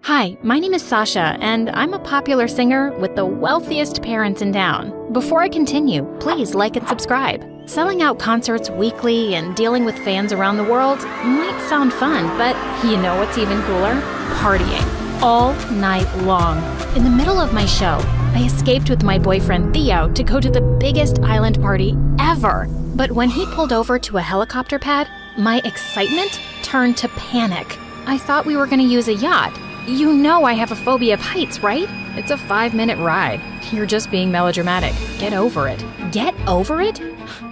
Hi, my name is Sasha, and I'm a popular singer with the wealthiest parents in town. Before I continue, please like and subscribe. Selling out concerts weekly and dealing with fans around the world might sound fun, but you know what's even cooler? Partying. All night long. In the middle of my show, I escaped with my boyfriend Theo to go to the biggest island party ever. But when he pulled over to a helicopter pad, my excitement turned to panic. I thought we were going to use a yacht. You know I have a phobia of heights, right? It's a 5-minute ride. You're just being melodramatic. Get over it. Get over it?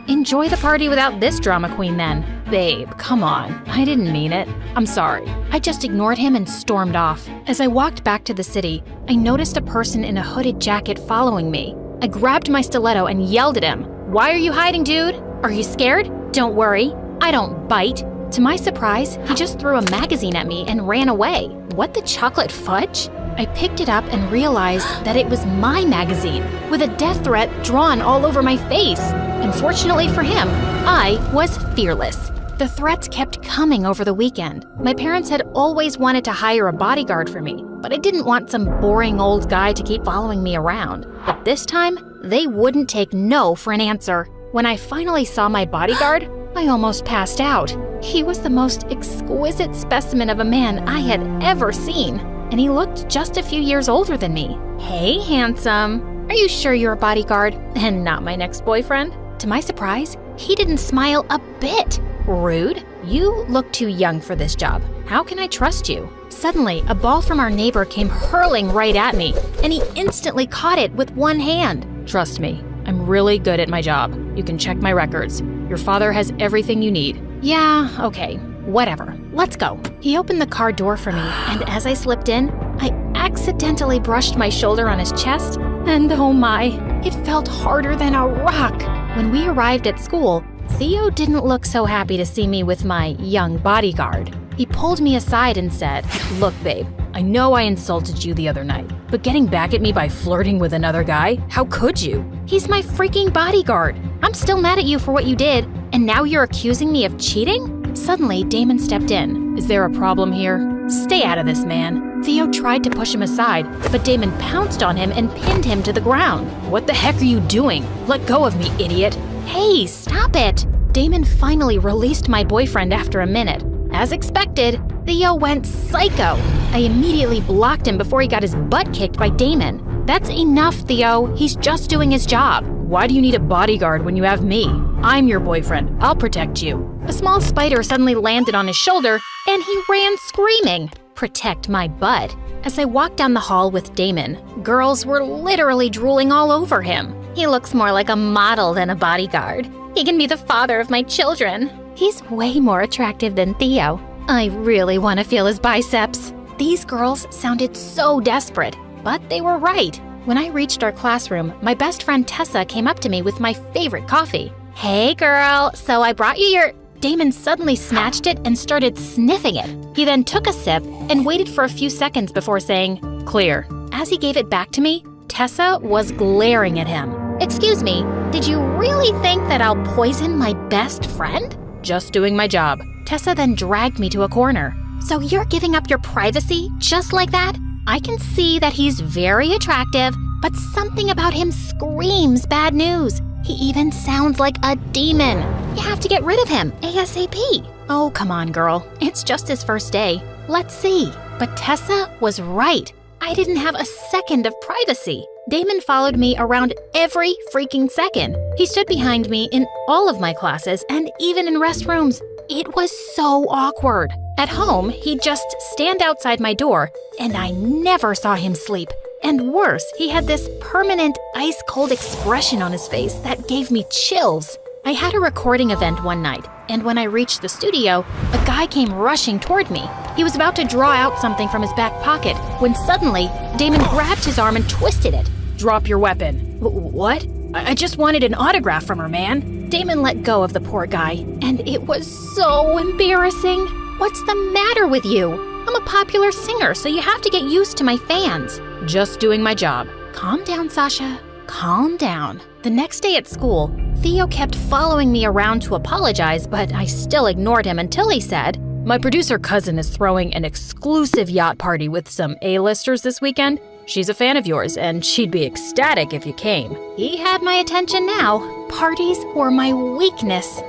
Enjoy the party without this drama queen then. Babe, come on. I didn't mean it. I'm sorry. I just ignored him and stormed off. As I walked back to the city, I noticed a person in a hooded jacket following me. I grabbed my stiletto and yelled at him. Why are you hiding, dude? Are you scared? Don't worry. I don't bite. To my surprise, he just threw a magazine at me and ran away. What the chocolate fudge? I picked it up and realized that it was my magazine, with a death threat drawn all over my face. Unfortunately for him, I was fearless. The threats kept coming over the weekend. My parents had always wanted to hire a bodyguard for me, but I didn't want some boring old guy to keep following me around. But this time, they wouldn't take no for an answer. When I finally saw my bodyguard, I almost passed out. He was the most exquisite specimen of a man I had ever seen, and he looked just a few years older than me. Hey, handsome. Are you sure you're a bodyguard and not my next boyfriend? To my surprise, he didn't smile a bit. Rude. You look too young for this job. How can I trust you? Suddenly, a ball from our neighbor came hurling right at me, and he instantly caught it with one hand. Trust me, I'm really good at my job. You can check my records. Your father has everything you need. Yeah, okay, whatever. Let's go. He opened the car door for me, and as I slipped in, I accidentally brushed my shoulder on his chest, and oh my, it felt harder than a rock. When we arrived at school, Theo didn't look so happy to see me with my young bodyguard. He pulled me aside and said, Look, babe, I know I insulted you the other night, but getting back at me by flirting with another guy, how could you? He's my freaking bodyguard. I'm still mad at you for what you did, and now you're accusing me of cheating? Suddenly, Damon stepped in. Is there a problem here? Stay out of this, man. Theo tried to push him aside, but Damon pounced on him and pinned him to the ground. What the heck are you doing? Let go of me, idiot. Hey, stop it. Damon finally released my boyfriend after a minute. As expected, Theo went psycho. I immediately blocked him before he got his butt kicked by Damon. That's enough, Theo. He's just doing his job. Why do you need a bodyguard when you have me? I'm your boyfriend. I'll protect you. A small spider suddenly landed on his shoulder, and he ran screaming. Protect my butt. As I walked down the hall with Damon, girls were literally drooling all over him. He looks more like a model than a bodyguard. He can be the father of my children. He's way more attractive than Theo. I really want to feel his biceps. These girls sounded so desperate, but they were right. When I reached our classroom, my best friend Tessa came up to me with my favorite coffee. Hey girl, so I brought you your... Damon suddenly snatched it and started sniffing it. He then took a sip and waited for a few seconds before saying, Clear. As he gave it back to me, Tessa was glaring at him. Excuse me, did you really think that I'll poison my best friend? Just doing my job. Tessa then dragged me to a corner. So you're giving up your privacy just like that? I can see that he's very attractive, but something about him screams bad news. He even sounds like a demon. You have to get rid of him ASAP. Oh, come on, girl. It's just his first day. Let's see. But Tessa was right. I didn't have a second of privacy. Damon followed me around every freaking second. He stood behind me in all of my classes and even in restrooms. It was so awkward. At home, he'd just stand outside my door, and I never saw him sleep. And worse, he had this permanent ice-cold expression on his face that gave me chills. I had a recording event one night, and when I reached the studio, a guy came rushing toward me. He was about to draw out something from his back pocket when suddenly, Damon grabbed his arm and twisted it. Drop your weapon. What? I just wanted an autograph from her, man. Damon let go of the poor guy, and it was so embarrassing. What's the matter with you? I'm a popular singer, so you have to get used to my fans. Just doing my job. Calm down, Sasha. Calm down. The next day at school, Theo kept following me around to apologize, but I still ignored him until he said, My producer cousin is throwing an exclusive yacht party with some A-listers this weekend. She's a fan of yours, and she'd be ecstatic if you came." He had my attention now. Parties were my weakness.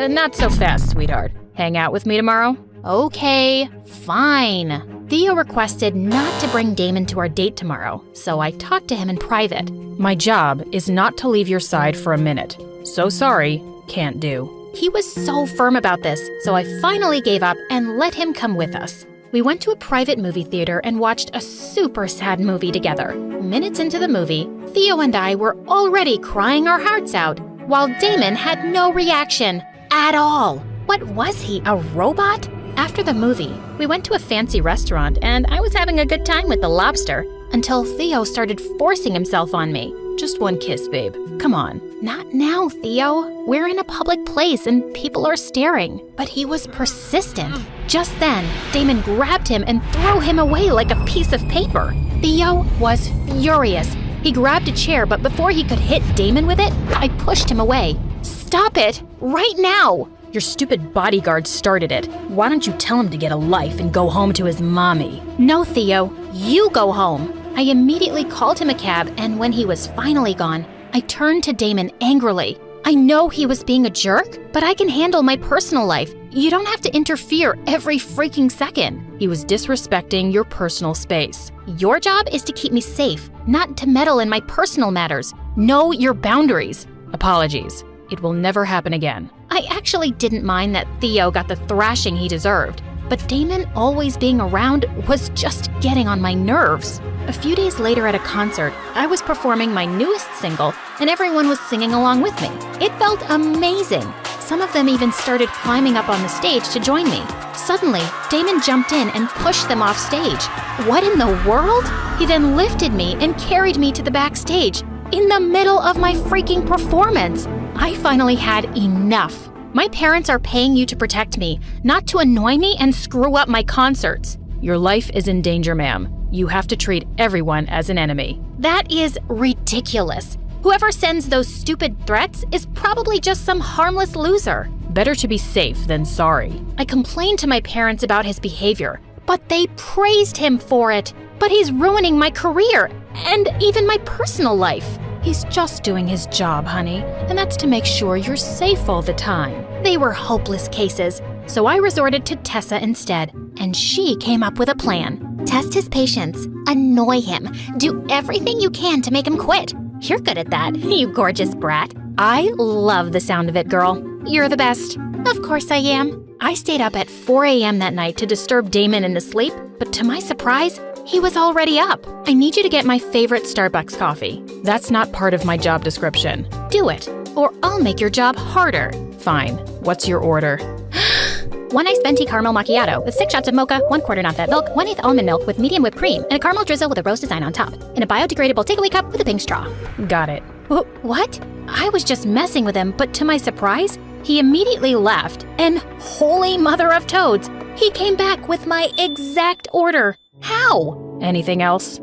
Not so fast, sweetheart. Hang out with me tomorrow? Okay, fine. Theo requested not to bring Damon to our date tomorrow, so I talked to him in private. My job is not to leave your side for a minute. So sorry, can't do. He was so firm about this, so I finally gave up and let him come with us. We went to a private movie theater and watched a super sad movie together. Minutes into the movie, Theo and I were already crying our hearts out, while Damon had no reaction at all. What was he, a robot? After the movie, we went to a fancy restaurant and I was having a good time with the lobster until Theo started forcing himself on me. Just one kiss, babe. Come on. Not now, Theo. We're in a public place and people are staring. But he was persistent. Just then, Damon grabbed him and threw him away like a piece of paper. Theo was furious. He grabbed a chair, but before he could hit Damon with it, I pushed him away. Stop it! Right now! Your stupid bodyguard started it. Why don't you tell him to get a life and go home to his mommy? No, Theo. You go home. I immediately called him a cab, and when he was finally gone, I turned to Damon angrily. I know he was being a jerk, but I can handle my personal life. You don't have to interfere every freaking second. He was disrespecting your personal space. Your job is to keep me safe, not to meddle in my personal matters. Know your boundaries. Apologies. It will never happen again. I actually didn't mind that Theo got the thrashing he deserved, but Damon always being around was just getting on my nerves. A few days later at a concert, I was performing my newest single, and everyone was singing along with me. It felt amazing. Some of them even started climbing up on the stage to join me. Suddenly, Damon jumped in and pushed them off stage. What in the world? He then lifted me and carried me to the backstage, in the middle of my freaking performance. I finally had enough. My parents are paying you to protect me, not to annoy me and screw up my concerts. Your life is in danger, ma'am. You have to treat everyone as an enemy. That is ridiculous. Whoever sends those stupid threats is probably just some harmless loser. Better to be safe than sorry. I complained to my parents about his behavior, but they praised him for it. But he's ruining my career and even my personal life. He's just doing his job, honey, and that's to make sure you're safe all the time. They were hopeless cases, so I resorted to Tessa instead, and she came up with a plan. Test his patience, annoy him, do everything you can to make him quit. You're good at that, you gorgeous brat. I love the sound of it, girl. You're the best. Of course I am. I stayed up at 4 a.m. that night to disturb Damon in his sleep, but to my surprise, he was already up. I need you to get my favorite Starbucks coffee. That's not part of my job description. Do it, or I'll make your job harder. Fine. What's your order? 1 iced venti caramel macchiato with 6 shots of mocha, 1/4 non-fat milk, 1/8 almond milk with medium whipped cream, and a caramel drizzle with a rose design on top, in a biodegradable takeaway cup with a pink straw. Got it. What? I was just messing with him, but to my surprise, he immediately left, and holy mother of toads, he came back with my exact order. How? Anything else?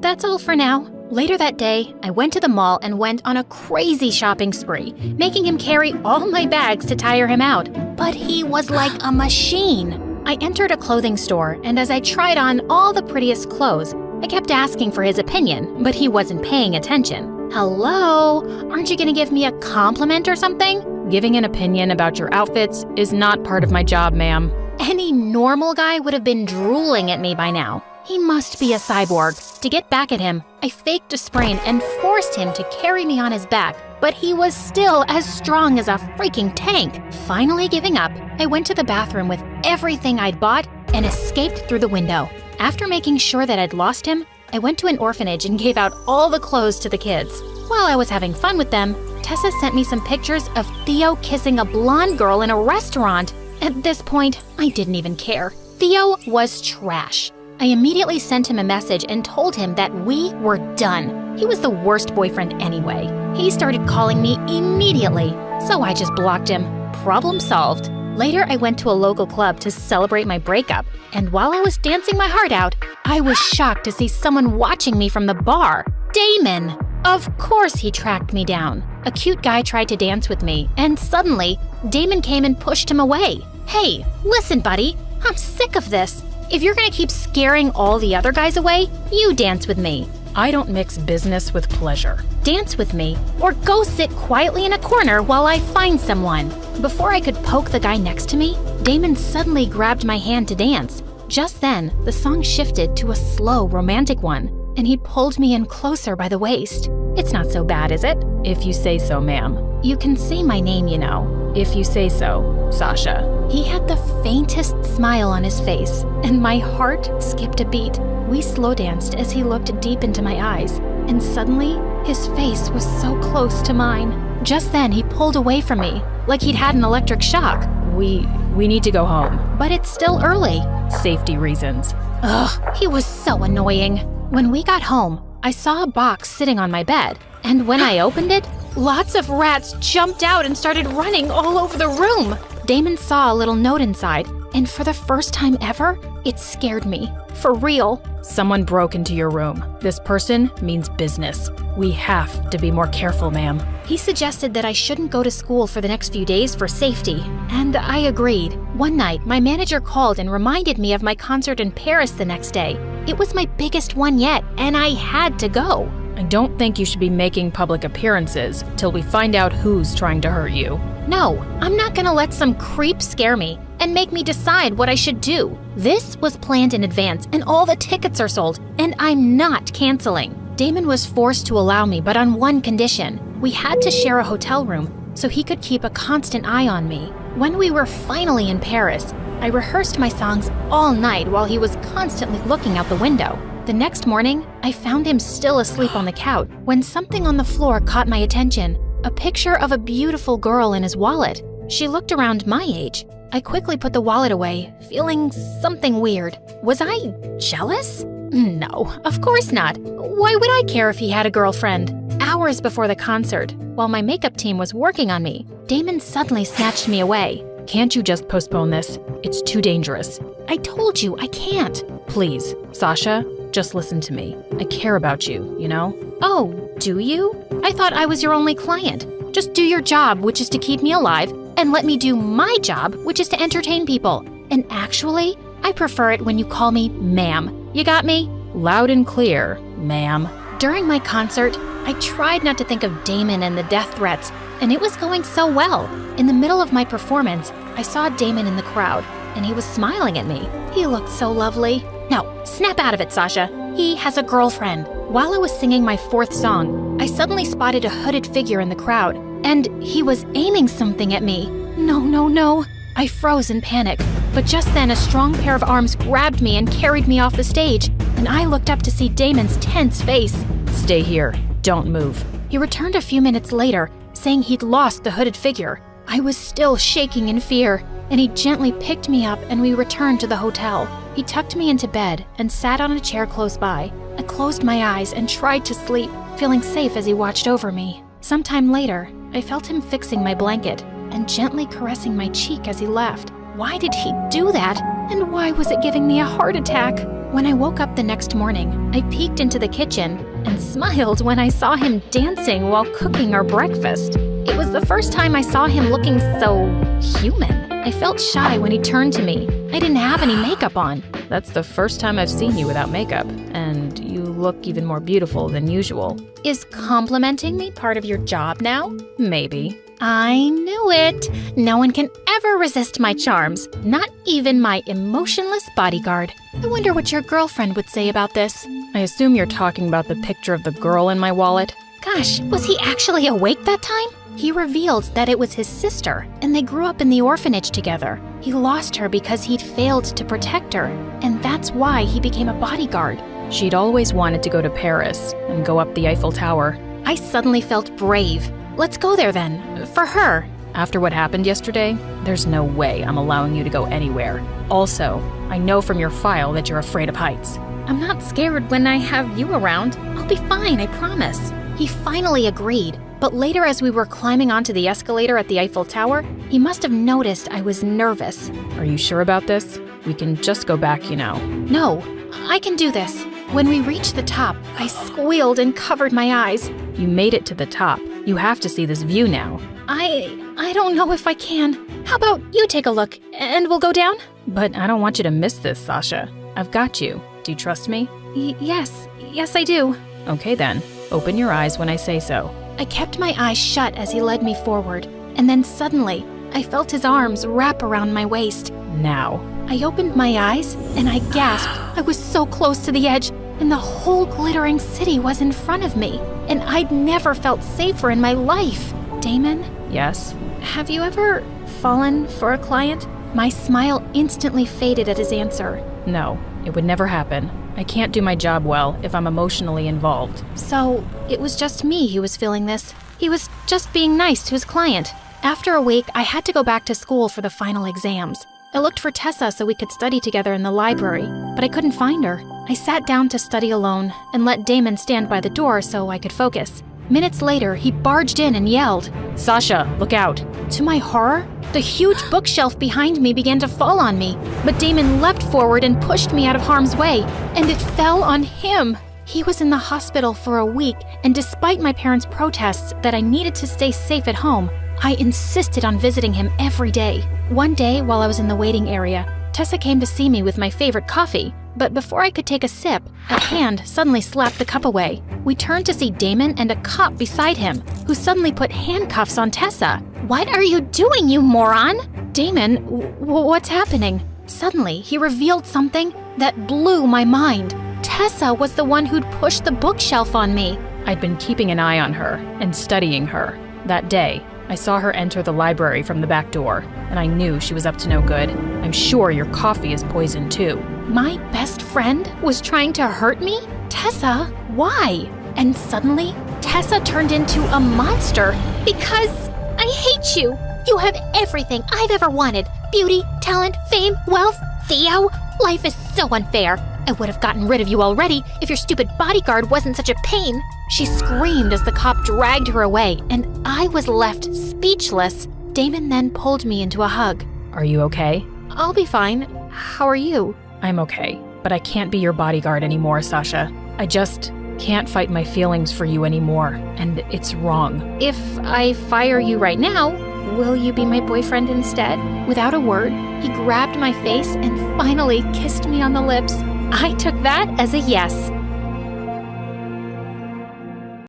That's all for now. Later that day, I went to the mall and went on a crazy shopping spree, making him carry all my bags to tire him out. But he was like a machine. I entered a clothing store, and as I tried on all the prettiest clothes, I kept asking for his opinion, but he wasn't paying attention. Hello? Aren't you gonna give me a compliment or something? Giving an opinion about your outfits is not part of my job, ma'am. Any normal guy would have been drooling at me by now. He must be a cyborg. To get back at him, I faked a sprain and forced him to carry me on his back, but he was still as strong as a freaking tank. Finally giving up, I went to the bathroom with everything I'd bought and escaped through the window. After making sure that I'd lost him, I went to an orphanage and gave out all the clothes to the kids. While I was having fun with them, Tessa sent me some pictures of Theo kissing a blonde girl in a restaurant. At this point, I didn't even care. Theo was trash. I immediately sent him a message and told him that we were done. He was the worst boyfriend anyway. He started calling me immediately, so I just blocked him. Problem solved. Later, I went to a local club to celebrate my breakup, and while I was dancing my heart out, I was shocked to see someone watching me from the bar. Damon! Of course he tracked me down. A cute guy tried to dance with me, and suddenly, Damon came and pushed him away. Hey, listen, buddy. I'm sick of this. If you're gonna keep scaring all the other guys away, you dance with me. I don't mix business with pleasure. Dance with me, or go sit quietly in a corner while I find someone. Before I could poke the guy next to me, Damon suddenly grabbed my hand to dance. Just then, the song shifted to a slow, romantic one, and he pulled me in closer by the waist. It's not so bad, is it? If you say so, ma'am. You can say my name, you know. If you say so, Sasha. He had the faintest smile on his face, and my heart skipped a beat. We slow danced as he looked deep into my eyes, and suddenly, his face was so close to mine. Just then, he pulled away from me, like he'd had an electric shock. We need to go home. But it's still early. Safety reasons. Ugh, he was so annoying. When we got home, I saw a box sitting on my bed, and when I opened it, lots of rats jumped out and started running all over the room. Damon saw a little note inside, and for the first time ever, it scared me. For real. Someone broke into your room. This person means business. We have to be more careful, ma'am. He suggested that I shouldn't go to school for the next few days for safety, and I agreed. One night, my manager called and reminded me of my concert in Paris the next day. It was my biggest one yet, and I had to go. I don't think you should be making public appearances till we find out who's trying to hurt you. No, I'm not gonna let some creep scare me and make me decide what I should do. This was planned in advance, and all the tickets are sold, and I'm not canceling. Damon was forced to allow me, but on one condition. We had to share a hotel room so he could keep a constant eye on me. When we were finally in Paris, I rehearsed my songs all night while he was constantly looking out the window. The next morning, I found him still asleep on the couch when something on the floor caught my attention. A picture of a beautiful girl in his wallet. She looked around my age. I quickly put the wallet away, feeling something weird. Was I jealous? No, of course not. Why would I care if he had a girlfriend? Hours before the concert, while my makeup team was working on me, Damon suddenly snatched me away. Can't you just postpone this? It's too dangerous. I told you, I can't. Please, Sasha, just listen to me. I care about you, you know? Oh, do you? I thought I was your only client. Just do your job, which is to keep me alive, and let me do my job, which is to entertain people. And actually, I prefer it when you call me ma'am. You got me? Loud and clear, ma'am. During my concert, I tried not to think of Damon and the death threats, and it was going so well. In the middle of my performance, I saw Damon in the crowd, and he was smiling at me. He looked so lovely. No, snap out of it, Sasha. He has a girlfriend. While I was singing my fourth song, I suddenly spotted a hooded figure in the crowd, and he was aiming something at me. No, no, no. I froze in panic, but just then a strong pair of arms grabbed me and carried me off the stage, and I looked up to see Damon's tense face. Stay here. Don't move. He returned a few minutes later, saying he'd lost the hooded figure. I was still shaking in fear, and he gently picked me up and we returned to the hotel. He tucked me into bed and sat on a chair close by. I closed my eyes and tried to sleep, feeling safe as he watched over me. Sometime later, I felt him fixing my blanket and gently caressing my cheek as he left. Why did he do that? And why was it giving me a heart attack? When I woke up the next morning, I peeked into the kitchen and smiled when I saw him dancing while cooking our breakfast. It was the first time I saw him looking so human. I felt shy when he turned to me. I didn't have any makeup on. That's the first time I've seen you without makeup, and you look even more beautiful than usual. Is complimenting me part of your job now? Maybe. I knew it. No one can ever resist my charms, not even my emotionless bodyguard. I wonder what your girlfriend would say about this. I assume you're talking about the picture of the girl in my wallet. Gosh, was he actually awake that time? He revealed that it was his sister, and they grew up in the orphanage together. He lost her because he'd failed to protect her, and that's why he became a bodyguard. She'd always wanted to go to Paris and go up the Eiffel Tower. I suddenly felt brave. Let's go there then, for her. After what happened yesterday, there's no way I'm allowing you to go anywhere. Also, I know from your file that you're afraid of heights. I'm not scared when I have you around. I'll be fine, I promise. He finally agreed, but later as we were climbing onto the escalator at the Eiffel Tower, he must have noticed I was nervous. Are you sure about this? We can just go back, you know. No, I can do this. When we reached the top, I squealed and covered my eyes. You made it to the top. You have to see this view now. I don't know if I can. How about you take a look, and we'll go down? But I don't want you to miss this, Sasha. I've got you. Do you trust me? Yes, I do. Okay then. Open your eyes when I say so. I kept my eyes shut as he led me forward, and then suddenly, I felt his arms wrap around my waist. Now. I opened my eyes, and I gasped. I was so close to the edge, and the whole glittering city was in front of me, and I'd never felt safer in my life. Damon? Yes? Have you ever fallen for a client? My smile instantly faded at his answer. No, it would never happen. I can't do my job well if I'm emotionally involved. So, it was just me who was feeling this. He was just being nice to his client. After a week, I had to go back to school for the final exams. I looked for Tessa so we could study together in the library, but I couldn't find her. I sat down to study alone and let Damon stand by the door so I could focus. Minutes later, he barged in and yelled, Sasha, look out! To my horror, the huge bookshelf behind me began to fall on me, but Damon leapt forward and pushed me out of harm's way, and it fell on him. He was in the hospital for a week, and despite my parents' protests that I needed to stay safe at home, I insisted on visiting him every day. One day, while I was in the waiting area, Tessa came to see me with my favorite coffee, but before I could take a sip, a hand suddenly slapped the cup away. We turned to see Damon and a cop beside him, who suddenly put handcuffs on Tessa. What are you doing, you moron? Damon, what's happening? Suddenly, he revealed something that blew my mind. Tessa was the one who'd pushed the bookshelf on me. I'd been keeping an eye on her and studying her. That day, I saw her enter the library from the back door, and I knew she was up to no good. I'm sure your coffee is poisoned too. My best friend was trying to hurt me? Tessa, why? And suddenly, Tessa turned into a monster because I hate you. You have everything I've ever wanted. Beauty, talent, fame, wealth. Theo, life is so unfair. I would have gotten rid of you already if your stupid bodyguard wasn't such a pain. She screamed as the cop dragged her away, and I was left speechless. Damon then pulled me into a hug. Are you okay? I'll be fine. How are you? I'm okay, but I can't be your bodyguard anymore, Sasha. I just can't fight my feelings for you anymore, and it's wrong. If I fire you right now, will you be my boyfriend instead? Without a word, he grabbed my face and finally kissed me on the lips. I took that as a yes.